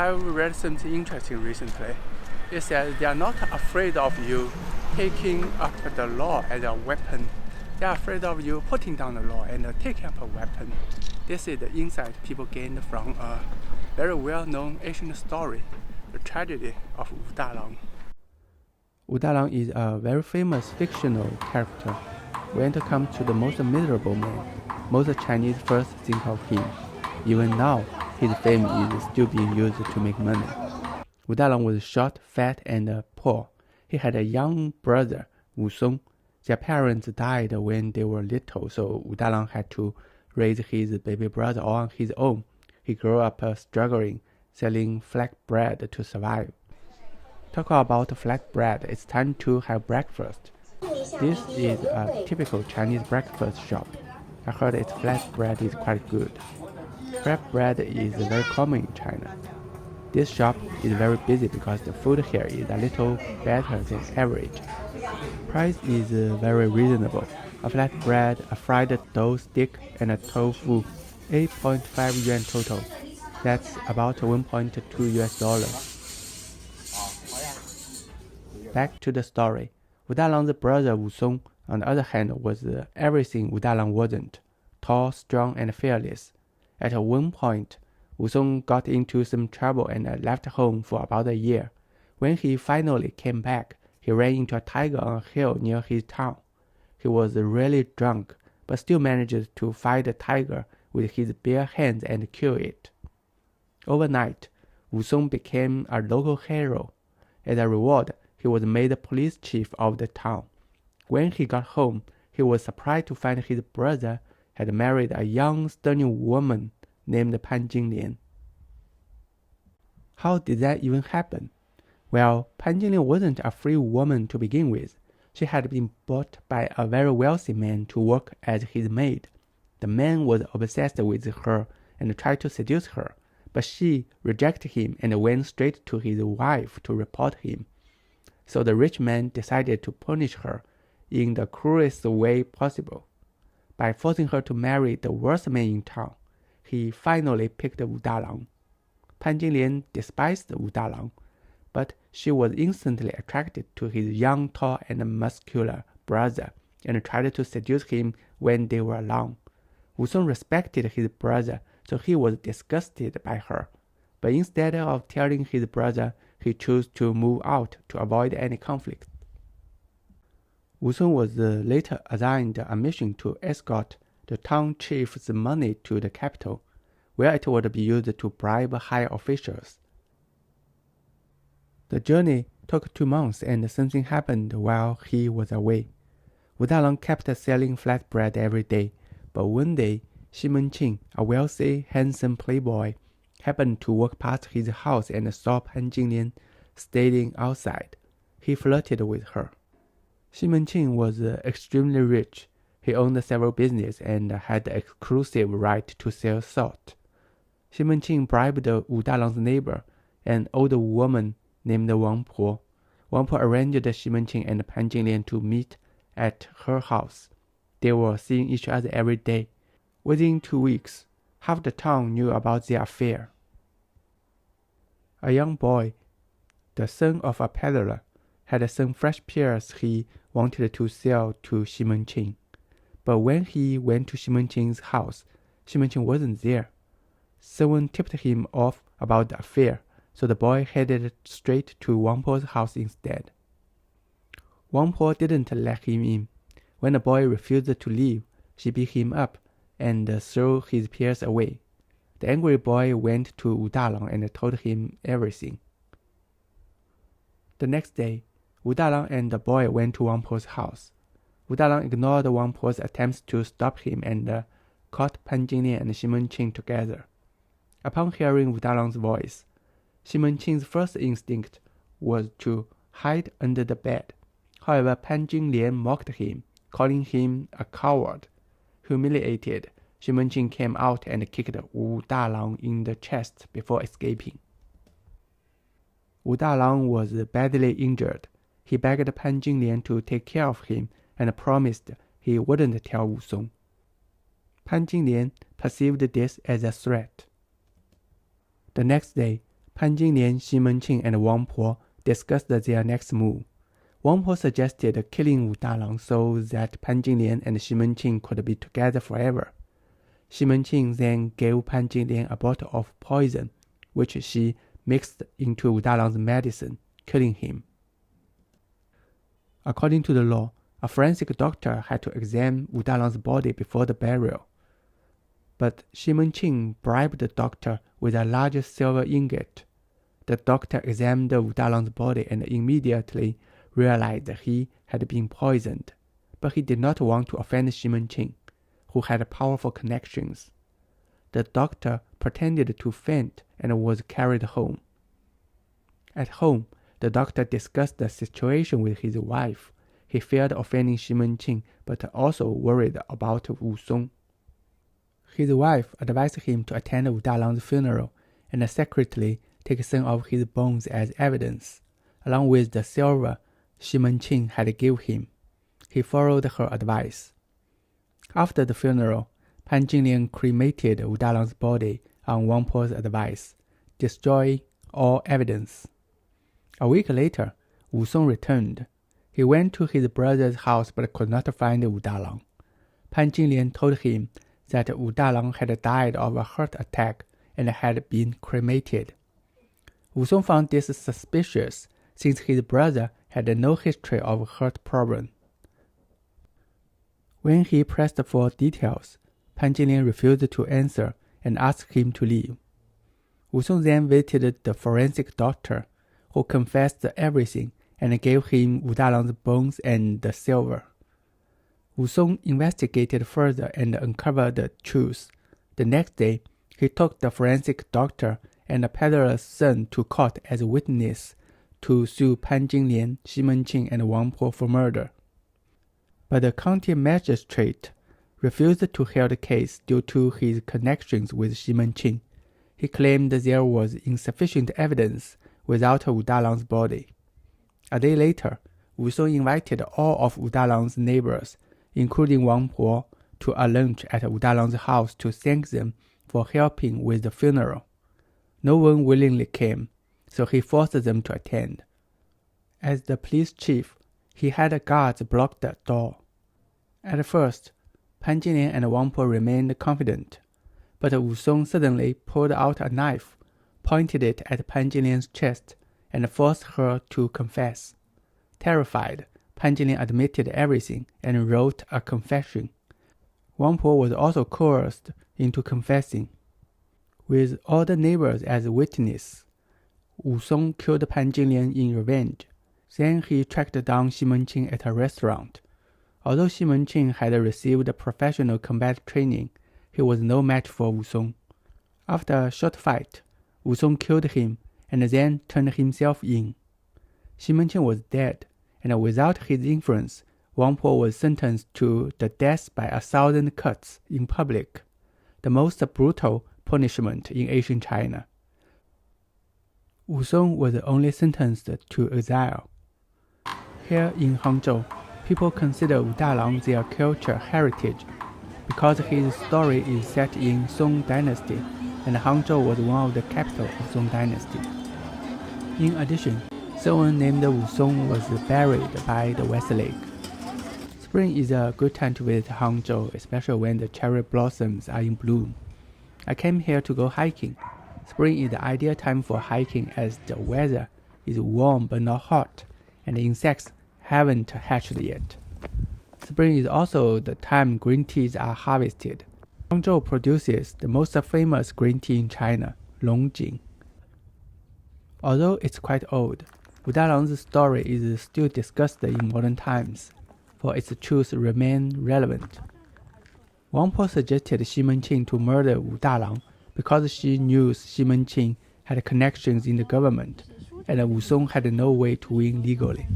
I've read something interesting recently. It says they are not afraid of you taking up the law as a weapon. They are afraid of you putting down the law and taking up a weapon. This is the insight people gained from a very well-known Asian story, the tragedy of Wu Dalang. Wu Dalang is a very famous fictional character. When it comes to the most miserable man, most Chinese first think of him. Even now, his fame is still being used to make money. Wu Dalang was short, fat, and poor. He had a young brother, Wu Song. Their parents died when they were little, so Wu Dalang had to raise his baby brother on his own. He grew up struggling, selling flatbread to survive. Talk about flatbread, it's time to have breakfast. This is a typical Chinese breakfast shop. I heard its flatbread is quite good. Flatbread is very common in China. This shop is very busy because the food here is a little better than average. Price is very reasonable. A flatbread, a fried dough stick, and a tofu, 8.5 yuan total. That's about $1.2 US. Back to the story. Wu Dalang's brother Wu Song, on the other hand, was everything Wu Dalang wasn't: tall, strong, and fearless. At one point, Wu Song got into some trouble and left home for about a year. When he finally came back, he ran into a tiger on a hill near his town. He was really drunk, but still managed to fight the tiger with his bare hands and kill it. Overnight, Wu Song became a local hero. As a reward, he was made police chief of the town. When he got home, he was surprised to find his brother had married a young, stunning woman named Pan Jinglian. How did that even happen? Well, Pan Jinglian wasn't a free woman to begin with. She had been bought by a very wealthy man to work as his maid. The man was obsessed with her and tried to seduce her, but she rejected him and went straight to his wife to report him. So the rich man decided to punish her in the cruelest way possible. By forcing her to marry the worst man in town, he finally picked Wu Dalang. Pan Jinglian despised Wu Dalang, but she was instantly attracted to his young, tall, and muscular brother and tried to seduce him when they were alone. Wu Song respected his brother, so he was disgusted by her. But instead of telling his brother, he chose to move out to avoid any conflict. Wu Song was later assigned a mission to escort the town chief's money to the capital, where it would be used to bribe high officials. The journey took 2 months and something happened while he was away. Wu Dalang kept selling flatbread every day, but one day, Xi Ching, a wealthy, handsome playboy, happened to walk past his house and saw Pan Jinglian standing outside. He flirted with her. Xi Ching was extremely rich. He owned several businesses and had the exclusive right to sell salt. Xi Ching bribed Wu Dalang's neighbor, an old woman named Wang Po. Wang Po arranged Xi Ching and Pan Jinglian to meet at her house. They were seeing each other every day. Within 2 weeks, half the town knew about their affair. A young boy, the son of a peddler, had some fresh pears he wanted to sell to Xi Ching. But when he went to Xi Ching's house, Xi Ching wasn't there. Someone tipped him off about the affair, so the boy headed straight to Wang Po's house instead. Wang Po didn't let him in. When the boy refused to leave, she beat him up and threw his pears away. The angry boy went to Wu Dalang and told him everything. The next day, Wu Dalang and the boy went to Wang Po's house. Wu Dalang ignored Wang Po's attempts to stop him and caught Pan Jinglian and Xi Ching together. Upon hearing Wu Dalang's voice, Xi Ching's first instinct was to hide under the bed. However, Pan Jinglian mocked him, calling him a coward. Humiliated, Xi Ching came out and kicked Wu Dalang in the chest before escaping. Wu Dalang was badly injured. He begged Pan Jinglian to take care of him and promised he wouldn't tell Wu Song. Pan Jinglian perceived this as a threat. The next day, Pan Jinglian, Xi Menqing, and Wang Po discussed their next move. Wang Po suggested killing Wu Dalang so that Pan Jinglian and Xi Menqing could be together forever. Xi Menqing then gave Pan Jinglian a bottle of poison, which she mixed into Wu Dalang's medicine, killing him. According to the law, a forensic doctor had to examine Wu Dalang's body before the burial. But Xi Menqing bribed the doctor with a large silver ingot. The doctor examined Wu Dalang's body and immediately realized that he had been poisoned, but he did not want to offend Xi Menqing, who had powerful connections. The doctor pretended to faint and was carried home. At home, the doctor discussed the situation with his wife. He feared offending Xi Menqing, but also worried about Wu Song. His wife advised him to attend Wu Dalang's funeral and secretly take some of his bones as evidence, along with the silver Xi Menqing had given him. He followed her advice. After the funeral, Pan Jinglian cremated Wu Dalang's body on Wang Po's advice, destroying all evidence. A week later, Wu Song returned. He went to his brother's house but could not find Wu Dalang. Pan Jinglian told him that Wu Dalang had died of a heart attack and had been cremated. Wu Song found this suspicious since his brother had no history of heart problem. When he pressed for details, Pan Jinglian refused to answer and asked him to leave. Wu Song then visited the forensic doctor, who confessed everything and gave him Wu Dalang's bones and the silver. Wu Song investigated further and uncovered the truth. The next day, he took the forensic doctor and the peddler's son to court as a witness to sue Pan Jinglian, Xi Menqing, and Wang Po for murder. But the county magistrate refused to hear the case due to his connections with Xi Menqing. He claimed there was insufficient evidence without Wu Dalang's body. A day later, Wu Song invited all of Wu Dalang's neighbors, including Wang Po, to a lunch at Wu Dalang's house to thank them for helping with the funeral. No one willingly came, so he forced them to attend. As the police chief, he had guards block the door. At first, Pan Jinglian and Wang Po remained confident, but Wu Song suddenly pulled out a knife, pointed it at Pan Jinglian's chest, and forced her to confess. Terrified, Pan Jinglian admitted everything and wrote a confession. Wang Po was also coerced into confessing. With all the neighbors as witnesses, Wu Song killed Pan Jinglian in revenge. Then he tracked down Xi Menqing at a restaurant. Although Xi Menqing had received professional combat training, he was no match for Wu Song. After a short fight, Wu Song killed him and then turned himself in. Xi Menqing was dead, and without his influence, Wang Po was sentenced to the death by 1,000 cuts in public, the most brutal punishment in ancient China. Wu Song was only sentenced to exile. Here in Hangzhou, people consider Wu Dalang their cultural heritage because his story is set in Song Dynasty, and Hangzhou was one of the capitals of Song Dynasty. In addition, someone named Wu Song was buried by the West Lake. Spring is a good time to visit Hangzhou, especially when the cherry blossoms are in bloom. I came here to go hiking. Spring is the ideal time for hiking as the weather is warm but not hot, and the insects haven't hatched yet. Spring is also the time green teas are harvested. Hangzhou produces the most famous green tea in China, Longjing. Although it's quite old, Wu Dalang's story is still discussed in modern times, for its truth remain relevant. Wang Po suggested Xi Menqing to murder Wu Dalang because she knew Xi Menqing had connections in the government, and Wu Song had no way to win legally.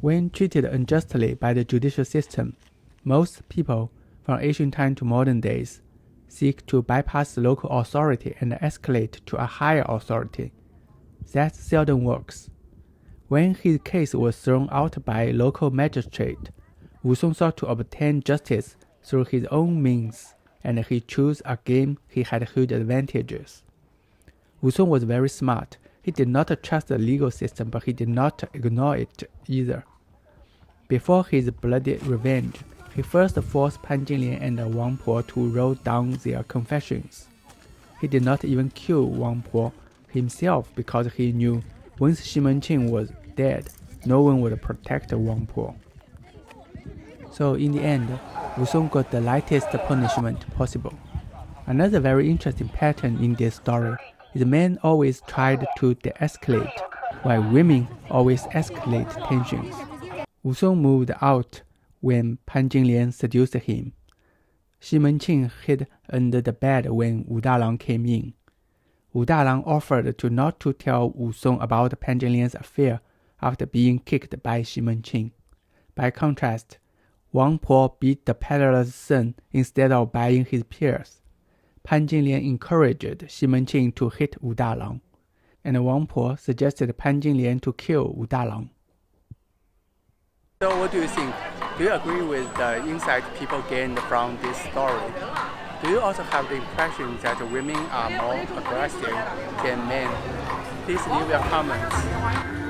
When treated unjustly by the judicial system, most people, from ancient time to modern days, seek to bypass the local authority and escalate to a higher authority. That seldom works. When his case was thrown out by local magistrate, Wu Song sought to obtain justice through his own means, and he chose a game he had huge advantages. Wu Song was very smart. He did not trust the legal system, but he did not ignore it either. Before his bloody revenge, he first forced Pan Jinglian and Wang Po to wrote down their confessions. He did not even kill Wang Po himself because he knew once Xi Qing was dead, no one would protect Wang Po. So in the end, Wu Song got the lightest punishment possible. Another very interesting pattern in this story is men always tried to de-escalate, while women always escalate tensions. Wu Song moved out when Pan Jinglian seduced him. Xi Qing hid under the bed when Wu Dalang came in. Wu Dalang offered to not to tell Wu Song about Pan Jinglian's affair after being kicked by Xi Qing. By contrast, Wang Po beat the peddler's son instead of buying his peers. Pan Jinglian encouraged Xi Qing to hit Wu Dalang, and Wang Po suggested Pan Jinglian to kill Wu Dalang. So what do you think? Do you agree with the insight people gained from this story? Do you also have the impression that women are more aggressive than men? Please leave your comments.